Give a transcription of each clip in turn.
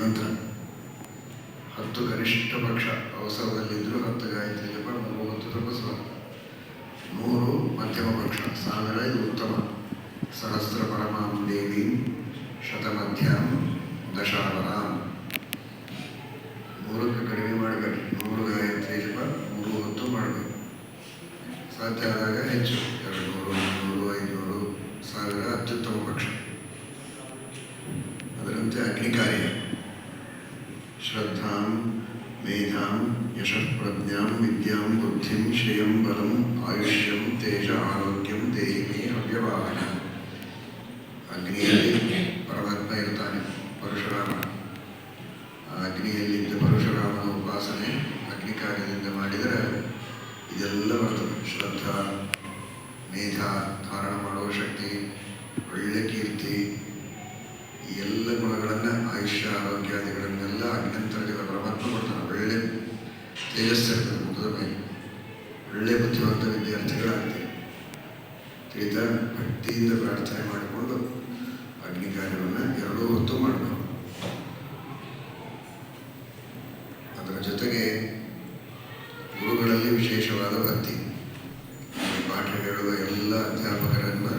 ಮಂತ್ರ. 10 ಕನಿಷ್ಠ ಪಕ್ಷ ಅವಸರದಲ್ಲಿದ್ದರೂ 10 ಗಾಯತ್ರಿ ಜಪ, 3 ಹೊತ್ತು ತಪಸ್ಸು, 100 ಮಧ್ಯಮ ಪಕ್ಷ, 1000 ಇದು ಉತ್ತಮ. ಸಹಸ್ರ ಪರಮಾಂ ದೇವೀಂ ಶತಮಧ್ಯಾಂ ದಶಾವರಾಂ. 100ಕ್ಕೆ ಕಡಿಮೆ ಮಾಡಬೇಡಿ. 100 ಗಾಯತ್ರಿ ಜಪ 3 ಹೊತ್ತು ಮಾಡಬೇಕು. ಸಾಧ್ಯ ಆದಾಗ ಹೆಚ್ಚು, 200, 300, 500, 1000 ಅತ್ಯುತ್ತಮ ಪಕ್ಷ. ಅದರಂತೆ ಅಗ್ನಿ ಕಾರ್ಯ. ಶ್ರದ್ಧಾಂ ಮೇಧಾಂ ಯಶಃ ಪ್ರಜ್ಞಾಂ ವಿದ್ಯಾಂ ಬುದ್ಧಿಂ ಶ್ರೇಯಂ ಬಲಂ ಆಯುಷ್ಯಂ ತೇಜ ಆರೋಗ್ಯಂ ದೇಹಿ ಮೇ ಅವ್ಯವಾಹನ. ಅಗ್ನಿಯಲ್ಲಿ ಪರಮಾತ್ಮ ಇರ್ತಾನೆ, ಪರಶುರಾಮ. ಆ ಅಗ್ನಿಯಲ್ಲಿದ್ದ ಪರಶುರಾಮನ ಉಪಾಸನೆ ಅಗ್ನಿ ಕಾರ್ಯದಿಂದ ಮಾಡಿದರೆ ಇದೆಲ್ಲ ಬರ್ತದೆ. ಶ್ರದ್ಧಾ, ಮೇಧ, ಧಾರಣ ಮಾಡುವ ಶಕ್ತಿ, ಒಳ್ಳೆ ಕೀರ್ತಿ, ಈ ಎಲ್ಲ ಗುಣಗಳನ್ನು, ಆಯುಷ್ಯ ಆರೋಗ್ಯಾದಿಗಳನ್ನೆಲ್ಲ ಅಗ್ನಂತರ್ಗತ ಪರಮಾತ್ಮ ಕೊಡ್ತಾನೆ. ಒಳ್ಳೆ ತೇಜಸ್ಸಿರ್ತದೆ ಮುಖದ ಮೇಲೆ, ಒಳ್ಳೆ ಬುದ್ಧಿವಂತ ವಿದ್ಯಾರ್ಥಿಗಳಾಗ್ತೀವಿ. ತಿಳಿದ ಭಕ್ತಿಯಿಂದ ಪ್ರಾರ್ಥನೆ ಮಾಡಿಕೊಂಡು ಅಗ್ನಿ ಕಾರ್ಯವನ್ನು 2 ಹೊತ್ತು ಮಾಡಬೇಕು. ಅದರ ಜೊತೆಗೆ ಗುರುಗಳಲ್ಲಿ ವಿಶೇಷವಾದ ಭಕ್ತಿ. ಪಾಠ ಹೇಳುವ ಎಲ್ಲ ಅಧ್ಯಾಪಕರನ್ನ,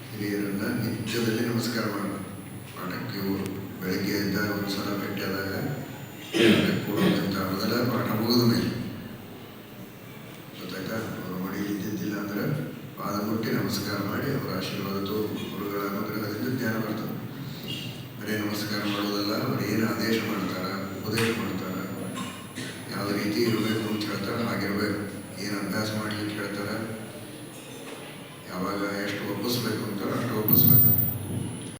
ಹಿರಿಯರನ್ನ ನಿತ್ಯದಲ್ಲಿ ನಮಸ್ಕಾರ ಮಾಡಬೇಕು. ಪಾಠಕ್ಕೆ ಬೆಳಗ್ಗೆ ಎದ್ದಾಗ ಒಂದು ಸಲ ಭೇಟಿಯಾದಾಗ ಕೊಡುವಂಥ ಮೊದಲ ಪಾಠ ಮುಗಿದ ಮೇಲೆ